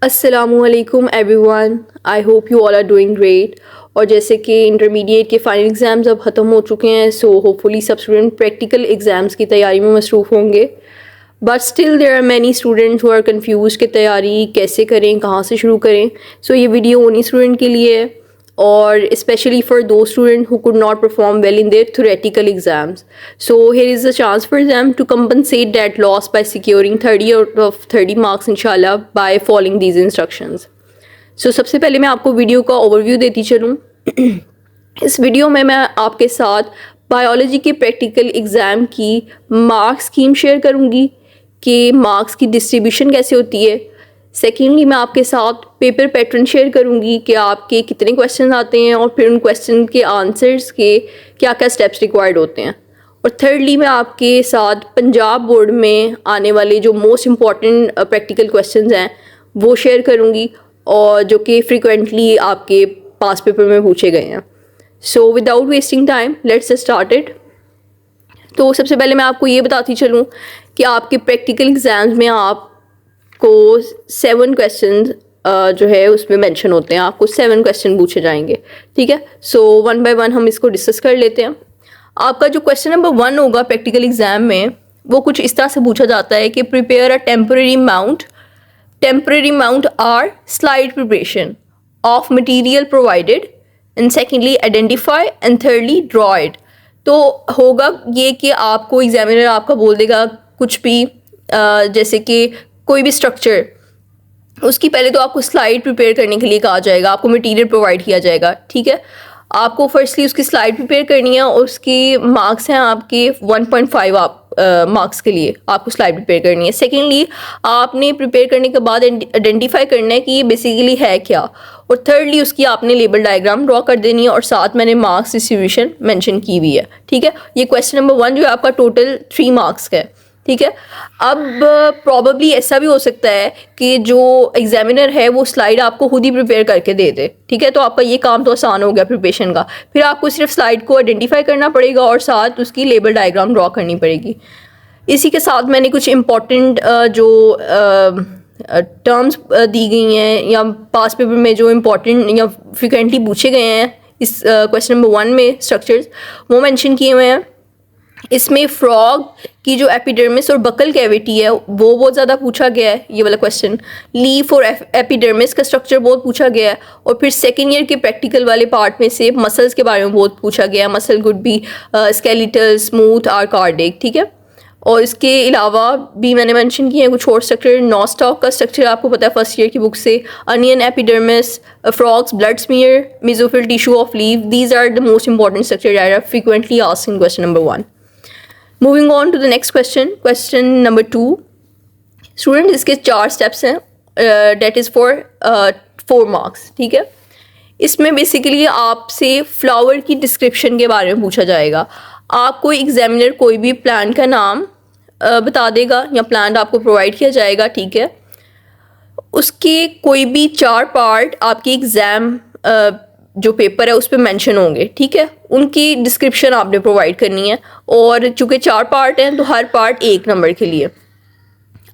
अस्सलामुअलैकुम everyone, I hope you all are doing great. और जैसे कि इंटरमीडिएट के फाइनल एग्ज़ाम्स अब ख़त्म हो चुके हैं, सो होपफुली सब स्टूडेंट प्रैक्टिकल एग्ज़ाम्स की तैयारी में मसरूफ़ होंगे। But still there are many students who are confuse कि तैयारी कैसे करें, कहाँ से शुरू करें। सो ये वीडियो उन्हीं स्टूडेंट के लिए है, और especially for those students who could not perform well in their theoretical exams. So here is a chance for them to compensate that loss by securing 30 out of 30 marks inshallah by following these instructions. So सबसे पहले मैं आपको video का overview देती चलूँ। इस video में मैं आपके साथ बायोलॉजी के प्रैक्टिकल एग्ज़ाम की मार्क्स स्कीम शेयर करूँगी कि मार्क्स की डिस्ट्रीब्यूशन कैसे होती है। सेकेंडली मैं आपके साथ पेपर पैटर्न शेयर करूंगी कि आपके कितने क्वेश्चन आते हैं और फिर उन क्वेश्चन के आंसर्स के क्या क्या स्टेप्स रिक्वायर्ड होते हैं। और थर्डली मैं आपके साथ पंजाब बोर्ड में आने वाले जो मोस्ट इम्पॉर्टेंट प्रैक्टिकल क्वेश्चंस हैं वो शेयर करूंगी, और जो कि फ्रिक्वेंटली आपके पास पेपर में पूछे गए हैं। So without wasting time let's started. तो सबसे पहले मैं आपको ये बताती चलूँ कि आपके प्रैक्टिकल एग्ज़ाम्स में को 7 क्वेश्चन जो है उसमें मेंशन होते हैं। आपको 7 क्वेश्चन पूछे जाएंगे, ठीक है। सो वन बाय वन हम इसको डिस्कस कर लेते हैं। आपका जो क्वेश्चन नंबर 1 होगा प्रैक्टिकल एग्जाम में, वो कुछ इस तरह से पूछा जाता है कि prepare a temporary mount or slide preparation of material provided, and secondly identify, and thirdly draw it. तो होगा ये कि आपको एग्जामिनर आपका बोल देगा कुछ भी, जैसे कि कोई भी स्ट्रक्चर, उसकी पहले तो आपको स्लाइड प्रिपेयर करने के लिए कहा जाएगा, आपको मटेरियल प्रोवाइड किया जाएगा, ठीक है। आपको फर्स्टली उसकी स्लाइड प्रिपेयर करनी है, और उसकी मार्क्स हैं आपके 1.5 मार्क्स के लिए आपको स्लाइड प्रिपेयर करनी है। सेकेंडली आपने प्रिपेयर करने के बाद आइडेंटिफाई करना है कि ये बेसिकली है क्या, और थर्डली उसकी आपने लेबल डायग्राम ड्रॉ कर देनी है, और साथ मैंने मार्क्स डिस्ट्रीब्यूशन मेंशन की हुई है, ठीक है। ये क्वेश्चन नंबर 1 जो है आपका टोटल 3 मार्क्स का है, ठीक है। अब प्रॉबेबली ऐसा भी हो सकता है कि जो एग्जामिनर है वो स्लाइड आपको खुद ही प्रिपेयर करके दे दे, ठीक है। तो आपका ये काम तो आसान हो गया प्रिपरेशन का। फिर आपको सिर्फ स्लाइड को आइडेंटिफाई करना पड़ेगा और साथ उसकी लेबल डायग्राम ड्रॉ करनी पड़ेगी। इसी के साथ मैंने कुछ इम्पॉर्टेंट जो टर्म्स दी गई हैं या पास पेपर में जो इम्पॉर्टेंट या फ्रिक्वेंटली पूछे गए हैं इस क्वेश्चन नंबर 1 में स्ट्रक्चर्स, वो मेंशन किए हुए हैं। इसमें फ्रॉग की जो एपिडर्मिस और बकल कैविटी है वो बहुत ज़्यादा पूछा गया है, ये वाला क्वेश्चन। लीफ और एपिडर्मिस का स्ट्रक्चर बहुत पूछा गया है, और फिर सेकेंड ईयर के प्रैक्टिकल वाले पार्ट में से मसल्स के बारे में बहुत पूछा गया है। Muscle could be skeletal, smooth और कार्डिक, ठीक है। और इसके अलावा भी मैंने मेंशन किए हैं कुछ और स्ट्रक्चर। नॉस्टॉक का स्ट्रक्चर आपको पता है फर्स्ट ईयर की बुक से। Onion epidermis, frogs blood smear, mesophyll tissue of leaf, these are the most important structure that are frequently asked in question number 1। Moving on to the next question number 2। Student इसके 4 steps हैं, that is for 4 marks, ठीक है। इसमें basically आपसे flower की description के बारे में पूछा जाएगा। आपको एग्जामिनर कोई भी प्लांट का नाम बता देगा या प्लांट आपको प्रोवाइड किया जाएगा, ठीक है। उसके कोई भी 4 पार्ट आपके एग्ज़ाम जो पेपर है उस पर मैंशन होंगे, ठीक है। उनकी डिस्क्रिप्शन आपने प्रोवाइड करनी है, और चूँकि 4 पार्ट हैं तो हर पार्ट 1 नंबर के लिए।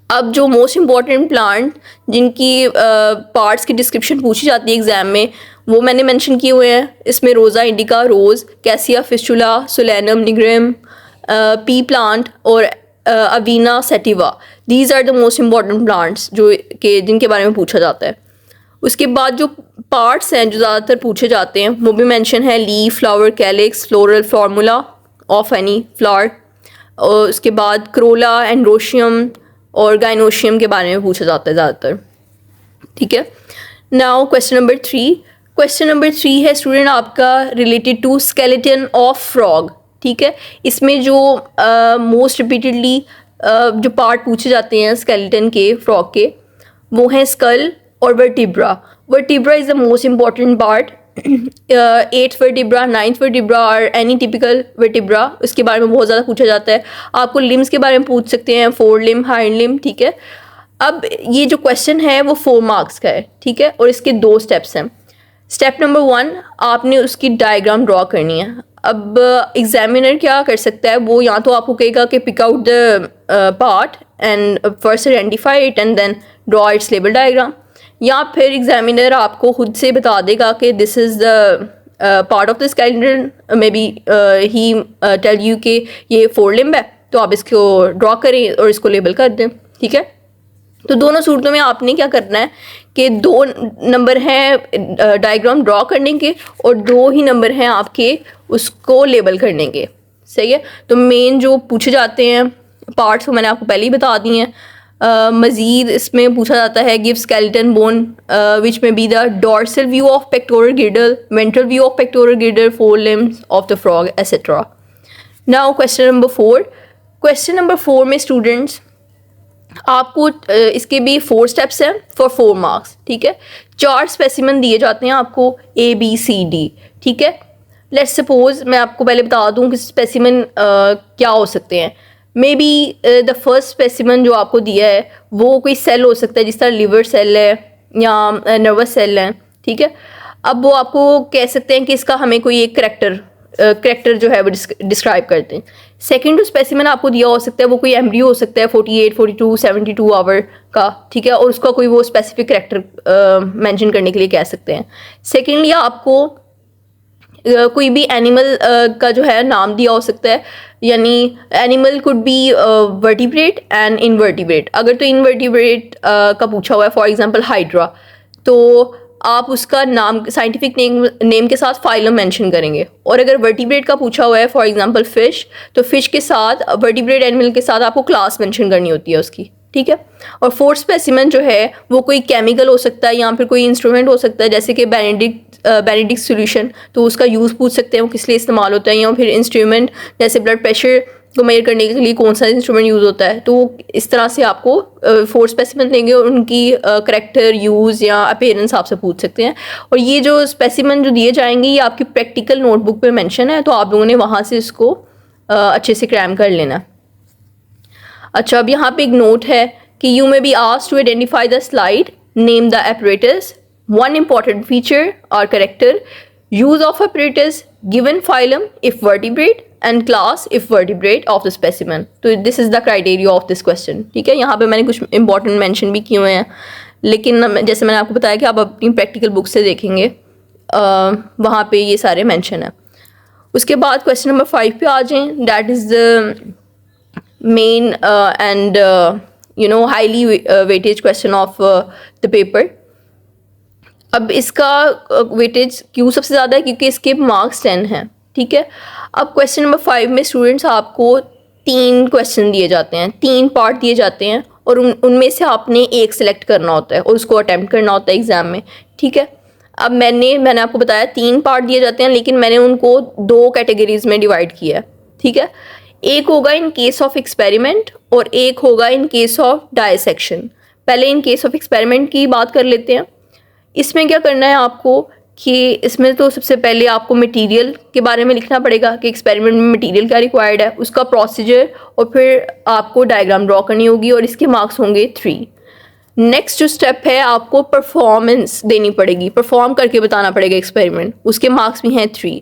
अब जो मोस्ट इम्पॉर्टेंट प्लांट जिनकी पार्ट्स की डिस्क्रिप्शन पूछी जाती है एग्ज़ाम में, वो मैंने मेंशन किए हुए हैं। इसमें Rosa indica rose, Cassia fistula, Solanum nigrum, pea plant और Avena sativa, these are the most important plants जिनके बारे में पूछा जाता है। उसके बाद जो पार्ट्स हैं जो ज़्यादातर पूछे जाते हैं वो भी मेंशन है। Leaf, flower, calyx, floral formula of any flower, और उसके बाद क्रोला, एंड्रोशियम और गाइनोशियम के बारे में पूछा जाता है ज़्यादातर, ठीक है। Now question number 3। Question number 3 है स्टूडेंट आपका related to skeleton of frog, ठीक है। इसमें जो मोस्ट रिपीटेडली जो पार्ट पूछे जाते हैं स्केलेटन के फ्रॉग के, वो हैं स्कल और vertebra. Vertebra is the most important part. 8th vertebra, 9th vertebra और एनी टिपिकल वर्टिब्रा, उसके बारे में बहुत ज़्यादा पूछा जाता है। आपको लिम्स के बारे में पूछ सकते हैं, फोर लिम, हाइंड लिम, ठीक है। अब ये जो क्वेश्चन है वो 4 मार्क्स का है, ठीक है, और इसके 2 स्टेप्स हैं। स्टेप नंबर 1, आपने उसकी डायग्राम ड्रॉ करनी है। अब एग्जामिनर क्या कर सकता है, वो या तो आपको कहेगा कि pick out the part and first identify it and then draw its label diagram, या फिर एग्जामिनर आपको खुद से बता देगा कि this is the part of this calendar, may be he tell you कि ये 4 लिम्ब है, तो आप इसको ड्रॉ करें और इसको लेबल कर दें, ठीक है। तो दोनों सूरतों में आपने क्या करना है कि 2 नंबर हैं डायग्राम ड्रॉ करने के और 2 ही नंबर हैं आपके उसको लेबल करने के, सही है। तो मेन जो पूछे जाते हैं पार्ट्स वो मैंने आपको पहले ही बता दिए हैं। मज़ीद इसमें पूछा जाता है गिव स्केलेटन बोन विच में be the dorsal view of pectoral गिर्डल, ventral view of pectoral गिर्डल, 4 limbs of the frog etcetera. Now question number 4। Question number 4 में स्टूडेंट्स आपको इसके भी 4 स्टेप्स हैं फॉर 4 मार्क्स, ठीक है। 4 स्पेसिमन दिए जाते हैं आपको ABCD, ठीक है। लेट्स सपोज मैं आपको पहले बता दूं कि स्पेसिमन क्या हो सकते हैं। May be the first specimen जो आपको दिया है वो कोई सेल हो सकता है, जिस तरह लिवर सेल है या नर्वस सेल है, ठीक है। अब वो आपको कह सकते हैं कि इसका हमें कोई एक करेक्टर जो है वो डिस्क्राइब करते हैं। सेकेंड जो स्पेसिमन आपको दिया हो सकता है वो कोई एम्ब्रियो हो सकता है 48, 42, 72 आवर का, ठीक है, और उसका कोई वो स्पेसिफिक करेक्टर मेंशन करने के लिए कह सकते हैं। सेकेंडली आपको कोई भी एनिमल का जो है नाम दिया हो सकता है, यानी animal could be vertebrate and invertebrate. अगर तो इनवर्टिब्रेट का पूछा हुआ है फॉर एग्जांपल हाइड्रा, तो आप उसका नाम साइंटिफिक नेम के साथ फाइलम मेंशन करेंगे। और अगर वर्टिब्रेट का पूछा हुआ है फॉर एग्जांपल फिश, तो फिश के साथ वर्टिब्रेट एनिमल के साथ आपको क्लास मेंशन करनी होती है उसकी, ठीक है। और फोर्थ स्पेसिमेन जो है वो कोई केमिकल हो सकता है या फिर कोई इंस्ट्रूमेंट हो सकता है, जैसे कि बेनेडिक्ट सॉल्यूशन, तो उसका यूज़ पूछ सकते हैं वो किस लिए इस्तेमाल होता है, या फिर इंस्ट्रूमेंट जैसे ब्लड प्रेशर को मेजर करने के लिए कौन सा इंस्ट्रूमेंट यूज़ होता है। तो इस तरह से आपको 4 स्पेसिमेन देंगे और उनकी करेक्टर, यूज़ या अपीयरेंस आपसे पूछ सकते हैं। और ये जो स्पेसिमेन जो दिए जाएंगे ये आपकी प्रैक्टिकल नोटबुक पे मेंशन है, तो आप लोगों ने वहाँ से इसको अच्छे से क्रैम कर लेना। अच्छा, अब यहाँ पे एक नोट है कि you may be asked to identify the slide, name the apparatus, one important feature or character, use of apparatus, given phylum if vertebrate and class if vertebrate of the specimen. तो this is the criteria of this question, ठीक है। यहाँ पे मैंने कुछ important mention भी किए हुए हैं, लेकिन जैसे मैंने आपको बताया कि आप अपनी प्रैक्टिकल बुक से देखेंगे वहाँ पे ये सारे मेंशन है। उसके बाद क्वेश्चन नंबर 5 पे आ जाएं, that is the main and highly weightage question of the paper. अब इसका वेटेज क्यों सबसे ज़्यादा है, क्योंकि इसके मार्क्स 10 हैं, ठीक है। अब क्वेश्चन नंबर 5 में स्टूडेंट्स आपको 3 क्वेश्चन दिए जाते हैं, 3 पार्ट दिए जाते हैं और उनमें से आपने एक सिलेक्ट करना होता है और उसको अटैम्प्ट करना होता है एग्ज़ाम में, ठीक है। अब मैंने आपको बताया 3 पार्ट दिए जाते हैं, लेकिन मैंने उनको 2 कैटेगरीज में डिवाइड किया है, ठीक है। एक होगा इन केस ऑफ एक्सपेरिमेंट और एक होगा इन केस ऑफ डायसेक्शन। पहले इन केस ऑफ एक्सपेरिमेंट की बात कर लेते हैं। इसमें क्या करना है आपको कि इसमें तो सबसे पहले आपको मटेरियल के बारे में लिखना पड़ेगा कि एक्सपेरिमेंट में मटेरियल क्या रिक्वायर्ड है, उसका प्रोसीजर, और फिर आपको डायग्राम ड्रॉ करनी होगी और इसके मार्क्स होंगे 3। नेक्स्ट जो स्टेप है आपको परफॉर्मेंस देनी पड़ेगी, परफॉर्म करके बताना पड़ेगा एक्सपेरिमेंट, उसके मार्क्स भी हैं 3।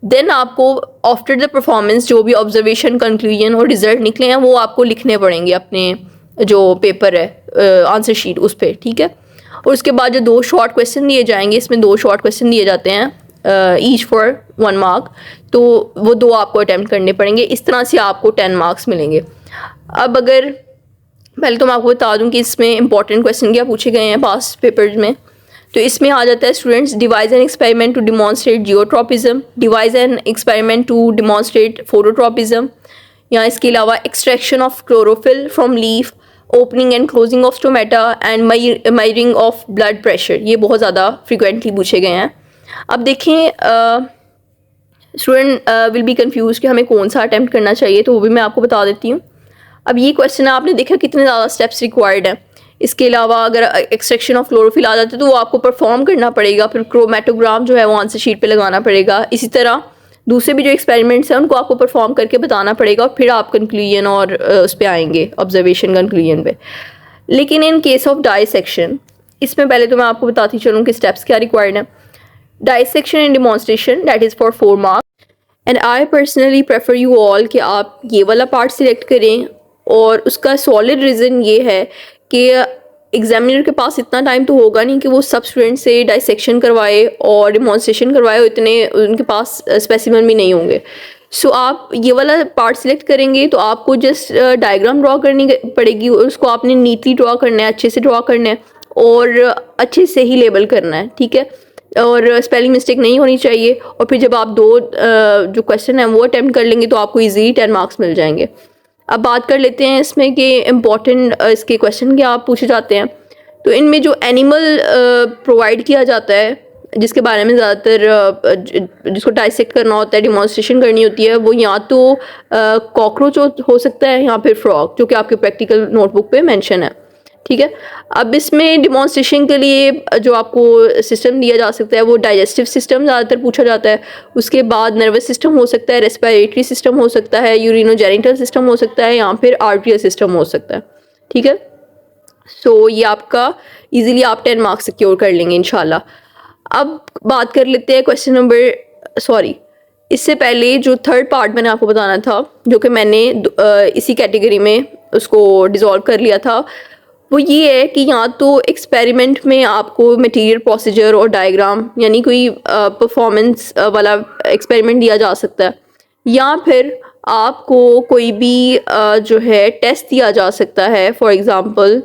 देन आपको आफ्टर द परफॉर्मेंस जो भी ऑब्जर्वेशन, कंक्लूजन और रिजल्ट निकले हैं वो आपको लिखने पड़ेंगे अपने जो पेपर है आंसर शीट उस पर, ठीक है। और उसके बाद जो 2 शॉर्ट क्वेश्चन दिए जाएंगे, इसमें 2 शॉर्ट क्वेश्चन दिए जाते हैं ईच फॉर 1 मार्क, तो वो 2 आपको अटैम्प्ट करने पड़ेंगे। इस तरह से आपको 10 मार्क्स मिलेंगे। अब अगर पहले तो मैं आपको बता दूं कि इसमें इंपॉर्टेंट क्वेश्चन क्या पूछे गए हैं पास्ट पेपर्स में, तो इसमें आ जाता है students devise an experiment to demonstrate geotropism, devise an experiment to demonstrate phototropism, या इसके अलावा extraction of chlorophyll from leaf, opening and closing of stomata and measuring of blood pressure. ये बहुत ज़्यादा फ्रिक्वेंटली पूछे गए हैं। अब देखें स्टूडेंट विल बी कंफ्यूज कि हमें कौन सा अटैम्प्ट करना चाहिए, तो वो भी मैं आपको बता देती हूँ। अब ये क्वेश्चन है, आपने देखा कितने ज़्यादा स्टेप्स रिक्वायर्ड हैं। इसके अलावा अगर एक्सट्रैक्शन ऑफ क्लोरोफिल आ जाता है तो वो आपको परफॉर्म करना पड़ेगा, फिर क्रोमेटोग्राम जो है वो आंसर शीट पे लगाना पड़ेगा। इसी तरह दूसरे भी जो एक्सपेरिमेंट्स हैं उनको आपको परफॉर्म करके बताना पड़ेगा और फिर आप कंक्लूजन और उस पर आएंगे, ऑब्जर्वेशन कंक्लूजन पे। लेकिन इन केस ऑफ डायसेक्शन, इसमें पहले तो मैं आपको बताती चलूँ कि स्टेप्स क्या रिक्वायर्ड है। Dissection and demonstration that is for 4 marks and I personally prefer you all कि आप ये वाला पार्ट सिलेक्ट करें, और उसका सॉलिड रीज़न ये है कि एग्जामिनर के पास इतना टाइम तो होगा नहीं कि वो सब स्टूडेंट से डाइसेक्शन करवाए और डिमॉन्स्ट्रेशन करवाए, और इतने उनके पास स्पेसिमन भी नहीं होंगे। सो आप ये वाला पार्ट सिलेक्ट करेंगे तो आपको जस्ट डायग्राम ड्रॉ करनी पड़ेगी, और उसको आपने नीटली ड्रॉ करना है, अच्छे से ड्रॉ करना है और अच्छे से ही लेबल करना है, ठीक है, और स्पेलिंग मिस्टेक नहीं होनी चाहिए। और फिर जब आप दो जो क्वेश्चन है वो अटैम्प्ट कर लेंगे तो आपको ईजी 10 मार्क्स मिल जाएंगे। अब बात कर लेते हैं इसमें कि इम्पॉर्टेंट इसके क्वेश्चन क्या पूछे जाते हैं। तो इनमें जो एनिमल प्रोवाइड किया जाता है, जिसके बारे में ज़्यादातर जिसको डाइसेक्ट करना होता है, डिमॉन्स्ट्रेशन करनी होती है, वो या तो कॉकरोच हो सकता है या फिर फ्रॉग, जो कि आपके प्रैक्टिकल नोटबुक पे मेंशन है, ठीक है। अब इसमें डिमॉन्स्ट्रेशन के लिए जो आपको सिस्टम दिया जा सकता है वो डाइजेस्टिव सिस्टम ज़्यादातर पूछा जाता है। उसके बाद नर्वस सिस्टम हो सकता है, रेस्पिरेटरी सिस्टम हो सकता है, यूरिनोजेनिटल सिस्टम हो सकता है, या फिर आर्ट्रियल सिस्टम हो सकता है, ठीक है। सो ये आपका इजीली आप 10 मार्क्स सिक्योर कर लेंगे इंशाल्लाह। अब बात कर लेते हैं क्वेश्चन नंबर, सॉरी, इससे पहले जो थर्ड पार्ट मैंने आपको बताना था, जो कि मैंने इसी कैटेगरी में उसको डिसॉल्व कर लिया था, वो ये है कि या तो एक्सपेरिमेंट में आपको मटेरियल प्रोसीजर और डायग्राम यानी कोई परफॉर्मेंस वाला एक्सपेरिमेंट दिया जा सकता है, या फिर आपको कोई भी जो है टेस्ट दिया जा सकता है। For example,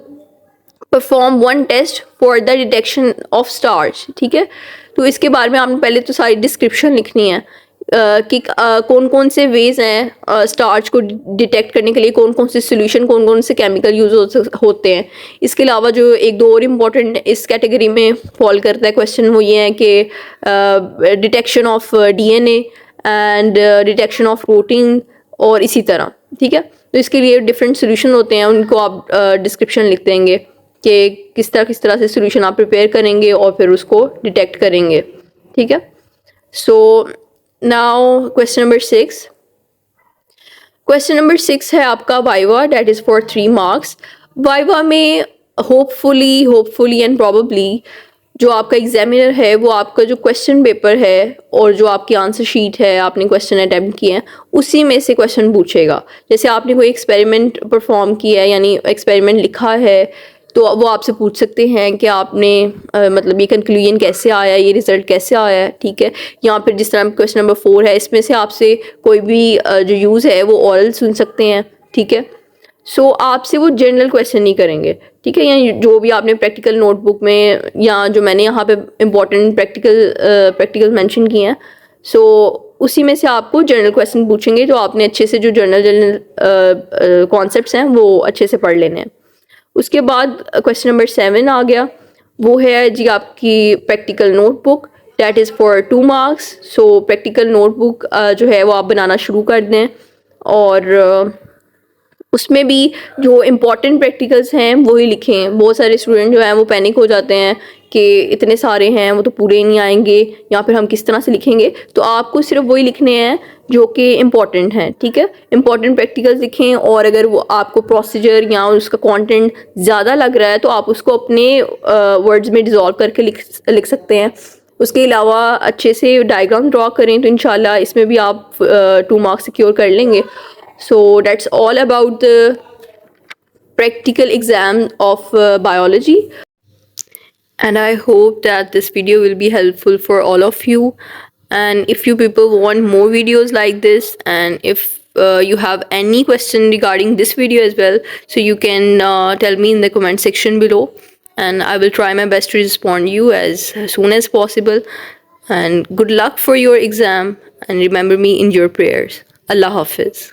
perform one test for the detection of starch, ठीक है। तो इसके बारे में आपने पहले तो सारी डिस्क्रिप्शन लिखनी है कि कौन कौन से वेज हैं स्टार्च को डिटेक्ट करने के लिए, कौन कौन से सोल्यूशन, कौन कौन से केमिकल यूज होते हैं। इसके अलावा जो एक दो और इम्पॉर्टेंट इस कैटेगरी में फॉल करता है क्वेश्चन, वो ये है कि detection of DNA and detection of protein और इसी तरह, ठीक है। तो इसके लिए डिफरेंट सोल्यूशन होते हैं, उनको आप डिस्क्रिप्शन लिख देंगे कि किस तरह से सोल्यूशन आप प्रिपेयर करेंगे और फिर उसको डिटेक्ट करेंगे, ठीक है। So now question number 6। Question number 6 है आपका viva, that is for 3 marks. Viva में होपफुली एंड प्रॉबेबली जो आपका एग्जामिनर है वो आपका जो क्वेश्चन पेपर है और जो आपकी आंसर शीट है, आपने क्वेश्चन अटैम्प्ट किए हैं, उसी में से क्वेश्चन पूछेगा। जैसे आपने कोई एक्सपेरिमेंट परफॉर्म किया है यानी एक्सपेरिमेंट लिखा है, तो वो आपसे पूछ सकते हैं कि आपने मतलब ये कंक्लूजन कैसे आया, ये रिज़ल्ट कैसे आया, ठीक है। या फिर जिस तरह क्वेश्चन नंबर 4 है, इसमें से आपसे कोई भी जो यूज़ है वो ऑरल सुन सकते हैं, ठीक है। सो आपसे वो जनरल क्वेश्चन नहीं करेंगे, ठीक है। या जो भी आपने प्रैक्टिकल नोटबुक में या जो मैंने यहाँ पे इम्पोर्टेंट प्रैक्टिकल मेंशन किए हैं, सो उसी में से आपको जनरल क्वेश्चन पूछेंगे, जो आपने अच्छे से जो जनरल कॉन्सेप्ट्स हैं वो अच्छे से पढ़ लेने हैं। उसके बाद क्वेश्चन नंबर 7 आ गया, वो है जी आपकी practical notebook, that is for 2 marks. So practical notebook जो है वो आप बनाना शुरू कर दें, और उसमें भी जो इम्पॉर्टेंट प्रैक्टिकल्स हैं वही लिखें। बहुत सारे स्टूडेंट जो हैं वो पैनिक हो जाते हैं कि इतने सारे हैं वो तो पूरे नहीं आएंगे, या फिर हम किस तरह से लिखेंगे। तो आपको सिर्फ वही लिखने हैं जो कि इम्पॉर्टेंट हैं, ठीक है। इम्पॉर्टेंट प्रैक्टिकल्स लिखें, और अगर वो आपको प्रोसीजर या उसका कंटेंट ज़्यादा लग रहा है तो आप उसको अपने वर्ड्स में डिसॉल्व करके लिख सकते हैं। उसके अलावा अच्छे से डायग्राम ड्रॉ करें तो इंशाल्लाह इसमें भी आप 2 मार्क्स सिक्योर कर लेंगे। So that's all about the practical exam of biology, and I hope that this video will be helpful for all of you. And if you people want more videos like this, and if you have any question regarding this video as well, so you can tell me in the comment section below, and I will try my best to respond you as soon as possible. And good luck for your exam, and remember me in your prayers. Allah Hafiz.